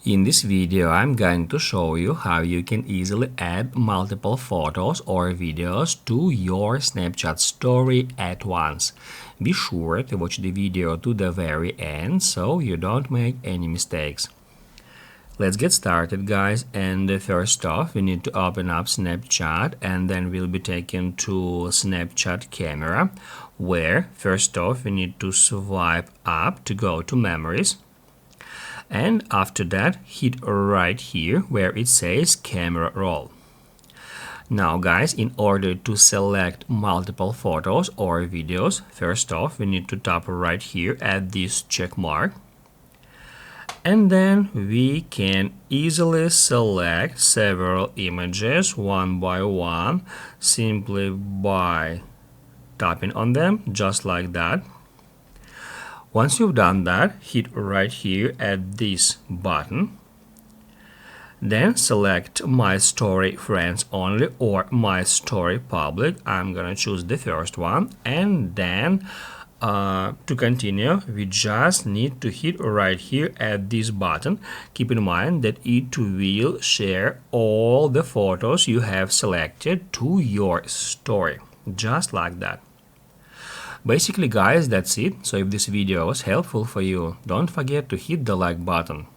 In this video, I'm going to show you how you can easily add multiple photos or videos to your Snapchat story at once. Be sure to watch the video to the very end so you don't make any mistakes. Let's get started, guys, and first off we need to open up Snapchat, and then we'll be taken to Snapchat camera, where first off we need to swipe up to go to memories. And after that, hit right here where it says camera roll. Now guys, in order to select multiple photos or videos, first off we need to tap right here at this check mark. And then we can easily select several images one by one simply by tapping on them, just like that. Once you've done that, hit right here at this button. Then select My Story Friends Only or My Story Public. I'm gonna choose the first one. And then to continue, we just need to hit right here at this button. Keep in mind that it will share all the photos you have selected to your story, just like that. Basically, guys, that's it. So if this video was helpful for you, don't forget to hit the like button.